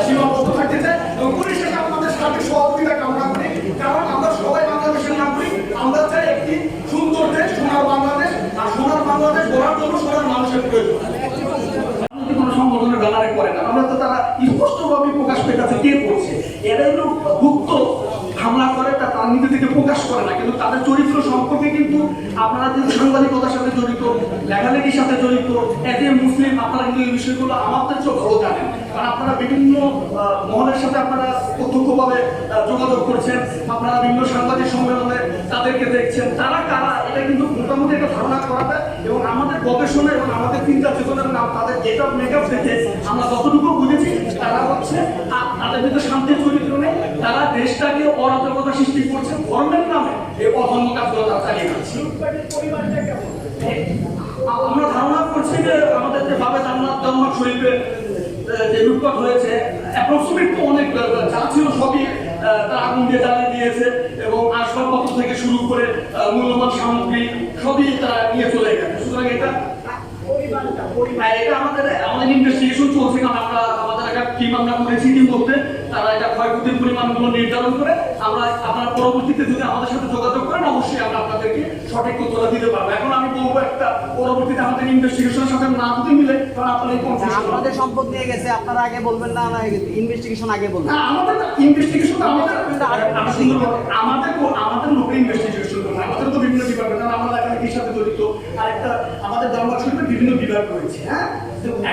সীমাবদ্ধ থাকতে চাই এবং পুলিশের সাথে আমাদের সার্বিক সহযোগিতা কামনা করি, কারণ আমরা সবাই বাংলাদেশের নাগরিক। আমরা চাই একটি সুন্দর দেশ, সোনার বাংলাদেশ, আর সোনার বাংলাদেশ গড়ার জন্য সোনার মানুষের প্রয়োজন। কোনো সংগঠনের ব্যানারে করে না, আমরা তো তারা স্পষ্টভাবে প্রকাশ পেয়েছে কে করছে। এরা হলো গুপ্ত হামলা করে, তা তার নিজে থেকে প্রকাশ করে না, কিন্তু তাদের চরিত্র সম্পর্কে কিন্তু আপনারা যে সাংবাদিকতার সাথে জড়িত, লেখালেখির সাথে জড়িত, এতে মুসলিম, আপনারা কিন্তু এই বিষয়গুলো আমাদের চেয়ে ভালো জানেন, কারণ আপনারা বিভিন্ন মহলের সাথে আপনারা প্রত্যক্ষভাবে যোগাযোগ করছেন, আপনারা বিভিন্ন সাংবাদিক সম্মেলনে তাদেরকে দেখছেন, তারা কারা এটা কিন্তু মোটামুটি একটা ধারণা করা যায়। এবং আমাদের গবেষণা এবং আমাদের চিন্তা চেতনার নাম তাদের যেটা মেকআপ থেকে আমরা যতটুকু বুঝেছি, তারা হচ্ছে তাদের ভিতরে শান্তির চরিত্র নেই, তারা দেশটাকে অরাজকতা সৃষ্টি করছে, ধর্মের নামে এই অধর্ম কাজগুলো তারা চালিয়ে যাচ্ছে। আমরা ধারণা করছি যে আমাদের যে ভাবে জান্নাত শরীফে যে লুটপাট হয়েছে, অ্যাপ্রক্সিমেট তো অনেক যা ছিল সবই তারা আগুন দিয়ে জ্বালিয়ে দিয়েছে, এবং আসবাবপত্র থেকে শুরু করে মূল্যবান সামগ্রী সবই তারা নিয়ে চলে গেছে। সুতরাং এটা আমাদের ইনভেস্টিগেশন চলছে, কারণ আমরা আমাদের একটা টিম আমরা করেছি, টিম করতে তারা এটা ক্ষয়ক্ষতির পরিমাণগুলো নির্ধারণ করে আমরা আপনারা পরবর্তীতে যদি আমাদের সাথে যোগাযোগ করেন অবশ্যই আমরা আপনাদেরকে সঠিক তথ্যটা দিতে পারবো। এখন আমি বলবো একটা পরবর্তীতে আমাদের ইনভেস্টিগেশনের সাথে না যদি মিলে, কারণ আপনাদের আপনাদের সম্পদ নিয়ে গেছে, আপনারা আগে বলবেন না, ইনভেস্টিগেশন আগে বলবেন। আমাদের ইনভেস্টিগেশন আমাদের লোকের ইনভেস্টিগেশন করবে, আমাদের তো বিভিন্ন ডিপার্টমেন্ট, আমরা লেখালেখির সাথে জড়িত, আর একটা আমাদের জামাত শরীফের বিভিন্ন বিভাগ রয়েছে। হ্যাঁ,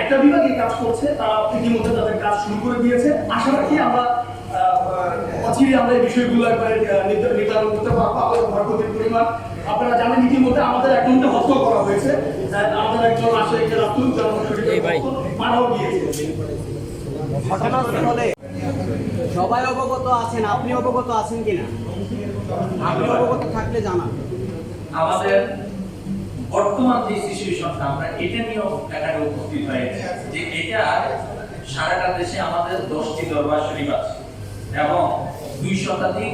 একটা বিভাগ এই কাজ করছে, তারা ইতিমধ্যে তাদের কাজ শুরু করে দিয়েছে। আশা রাখি আমরা অচিরে আমরা এই বিষয়গুলো একবারে নির্ধারণ করতে পারবো। আমাদের ক্ষয়ক্ষতির পরিমাণ আপনারা জানেন, ইতিমধ্যে আমাদের একজনকে হত্যা করা হয়েছে, আমাদের একজন আশেখ রাতুল জামাত শরীফের মারাও গিয়েছে। ঘটনাস্থলে সবাই অবগত আছেন, আপনি অবগত আছেন কিনা? আপনি অবগত থাকলে জানান। আমাদের বর্তমান যে সিচুয়েশনটা, আমরা এটা নিয়েও এখানে উপস্থিত হয়েছে যে এটা সারাটা দেশে আমাদের 10টি দরবার শরীফ আছে এবং 2 শতাধিক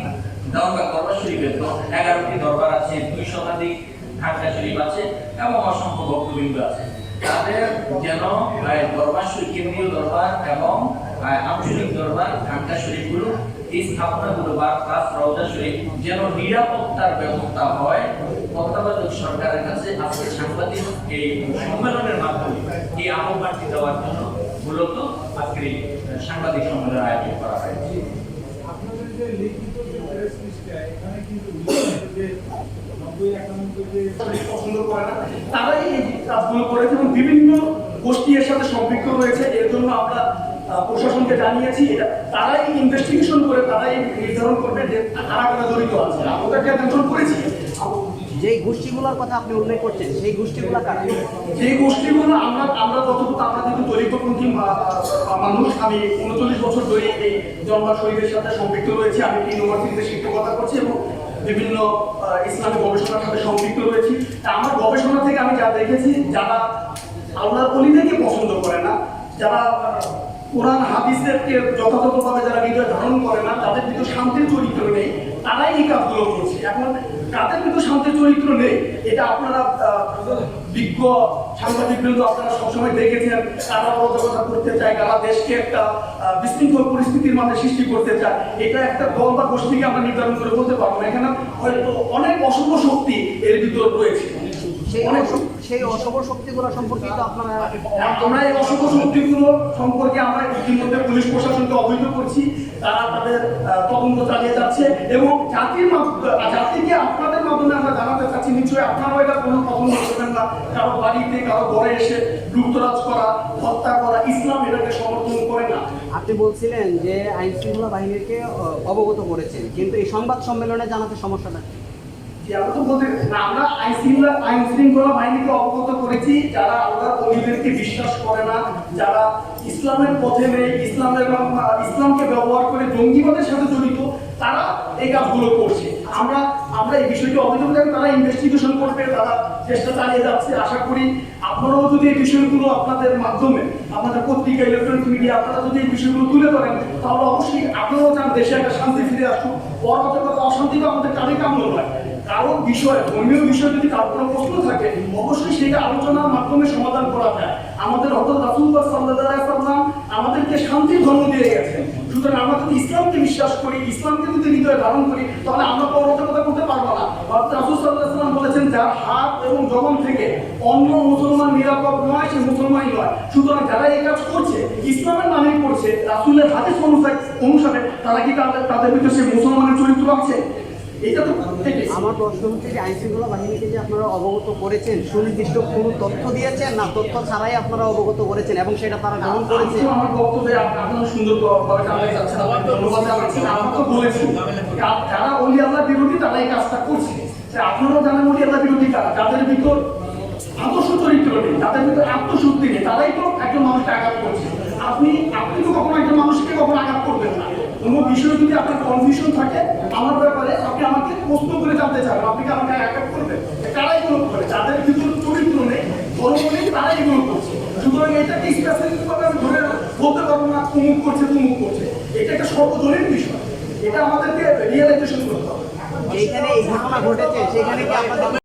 দরবার শরীফের 11টি দরবার আছে, 2 শতাধিক খানকা শরীফ আছে এবং অসংখ্য ভক্তবৃন্দ আছে। তাদের যেন দরবার শরীফ, কেন্দ্রীয় দরবার এবং আঞ্চলিক দরবার, খানকা শরীফগুলো, এই স্থাপনাগুলো বা প্লাস রওজা শরীফ যেন নিরাপত্তার ব্যবস্থা হয়, তত্ত্বাবধায়ক সরকারের কাছে আজকে সাংবাদিক এই সম্মেলনের মাধ্যমে এই আহ্বানটি দেওয়ার জন্য মূলত আজকে সাংবাদিক সম্মেলনের আয়োজন করা হয়েছে। আপনাদের যে লিখিত প্রেস লিস্টে এখানে কিন্তু পছন্দ করে না, তারাই এই কাজগুলো করেছে এবং বিভিন্ন গোষ্ঠী এর সাথে সম্পৃক্ত রয়েছে। এর জন্য আমরা প্রশাসনকে জানিয়েছি, এটা তারাই ইনভেস্টিগেশন করে তারাই নির্ধারণ করবে যে কারা কারা জড়িত আছে। আমরা নির্ধারণ করেছি যে গোষ্ঠীগুলোর কথা আপনি উল্লেখ করছেন, সেই গোষ্ঠীগুলো কারা? যে গোষ্ঠীগুলো আমরা যতটুকু, আমরা যেহেতু দরিদ্রপন্থী মানুষ, আমি 39 বছর ধরে এই জন্মার শরীরের সাথে সম্পৃক্ত রয়েছি। আমি ইউনিভার্সিটিতে শিক্ষকতা করছি এবং বিভিন্ন ইসলামিক গবেষণার সাথে সম্পৃক্ত রয়েছি। তা আমার গবেষণা থেকে আমি যা দেখেছি, যারা আল্লাহর ওলিদেরকে পছন্দ করে না, যারা কোরআন হাদিসেরকে যথাযথভাবে যারা হৃদয় ধারণ করে না, তাদের কিন্তু শান্তির চরিত্র নেই, তারাই এই কাজগুলো করছে। এখন তাদের কিন্তু শান্তির চরিত্র নেই, এটা আপনারা বিজ্ঞ সাংবাদিকবৃন্দ আপনারা সবসময় দেখেছেন, তারা অরাজকতা করতে চায়, তারা দেশকে একটা বিশৃঙ্খল পরিস্থিতির মধ্যে সৃষ্টি করতে চায়। এটা একটা দল বা গোষ্ঠীকে আমরা নির্ধারণ করে বলতে পারবো না, এখানে হয়তো অনেক অশুভ শক্তি এর ভিতর রয়েছে। সেই অশুভ শক্তিগুলো সম্পর্কে তো আমরা এই অশুভ শক্তিগুলো সম্পর্কে আমরা ইতিমধ্যে পুলিশ প্রশাসনকে অবহিত করছি, তারা তাদের তদন্ত চালিয়ে যাচ্ছে এবং জাতিকে আপনাদের মাধ্যমে আমরা জানাতে চাচ্ছি, নিশ্চয়ই আপনারাও এটা কোনো পছন্দ করবেন না, কারো বাড়িতে কারো ঘরে এসে লুটতরাজ করা, হত্যা করা, ইসলাম এটাকে সমর্থন করে না। আপনি বলছিলেন যে আইন শৃঙ্খলা বাহিনীকে অবগত করেছেন, কিন্তু এই সংবাদ সম্মেলনে জানাতে সমস্যাটা আমরা আইন শৃঙ্খলা বাহিনীকে অবগত করেছি, যারা আল্লাহর ওলিদেরকে বিশ্বাস করে না, যারা ইসলামের পথে নেই, ইসলামকে ব্যবহার করে জঙ্গিবাদের সাথে জড়িত, তারা এই কাজগুলো করছে। আমরা এই বিষয়টি অভিযোগ করি, তারা ইনভেস্টিগেশন করবে, তারা চেষ্টা চালিয়ে যাচ্ছে। আশা করি আপনারাও যদি এই বিষয়গুলো আপনাদের মাধ্যমে, আপনাদের পত্রিকা, ইলেকট্রনিক মিডিয়া, আপনারা যদি এই বিষয়গুলো তুলে ধরেন, তাহলে অবশ্যই আপনারাও চান দেশে একটা শান্তি ফিরে আসুক। অরাজকতা, অশান্তি তো আমাদের কাজে কাম্য নয়। কারণ বিষয়, ধর্মীয় বিষয় যদি কারো কোনো প্রশ্ন থাকে, অবশ্যই সেটা আলোচনার মাধ্যমে সমাধান করা যায়। আমাদের হযরত রাসূলুল্লাহ সাল্লাল্লাহু আলাইহি ওয়াসাল্লাম আমাদেরকে শান্তির ধর্ম দিয়ে গেছেন। সুতরাং আমরা যদি ইসলামকে বিশ্বাস করি, ইসলামকে যদি হৃদয়ে ধারণ করি, তাহলে আমরা পরবর্তীকতা করতে পারবো না। অর্থাৎ রাসূল সাল্লাল্লাহু আলাইহি ওয়াসাল্লাম বলেছেন, যার হাত এবং জবান থেকে অন্য মুসলমান নিরাপদ নয়, সে মুসলমানই নয়। সুতরাং যারা এই কাজ করছে, ইসলামের নামেই করছে, রাসূলের হাদিস অনুসারে তারা কি তাদের ভিতরে সে মুসলমানের চরিত্র আছে? এটা তো আমার প্রশ্ন হচ্ছে যে আইনশৃঙ্খলা বাহিনীকে যে আপনারা অবগত করেছেন, সুনির্দিষ্ট কোনো তথ্য দিয়েছেন না তথ্য ছাড়াই আপনারা অবগত করেছেন এবং সেটা তারা গ্রহণ করেছে? আমার বক্তব্যে আপনারা সুন্দর ভাবে জানতে চাচ্ছেন, ধন্যবাদ জানাচ্ছি। আমরা তো বলেছি যারা ওলি আল্লাহ বিরোধী তারা এই কাজটা করছে। আপনারাও জানেন ওলি আল্লাহ বিরোধী কারা, যাদের ভিতর আদর্শ চরিত্র নেই, তাদের ভিতরে আত্মশুদ্ধি নেই, তারাই তো একজন মানুষকে আঘাত করছে। আপনি তো কখনো একজন মানুষকে কখনো আঘাত করবেন না। কোনো বিষয়ে যদি আপনার কনফিউশন থাকে আমার ব্যাপারে, আপনি আমাকে প্রশ্ন করে জানতে চাবেন, আপনি কি আমাকে আঘাত করবেন? তারাই এগুলো করে, যাদের ভিতর চরিত্র নেই, ধর্ম নেই, তারাই এগুলো করছে। সুতরাং এটাকে স্পেসিফিক ভাবে আমি ধরে বলতে পারবো না তুমুক করছে তুমুক করছে। এটা একটা সর্বজনীন বিষয়, এটা আমাদেরকে রিয়েলাইজেশন করতে হবে। যেখানে এই ঘটনা ঘটেছে সেখানে কি আপনাদের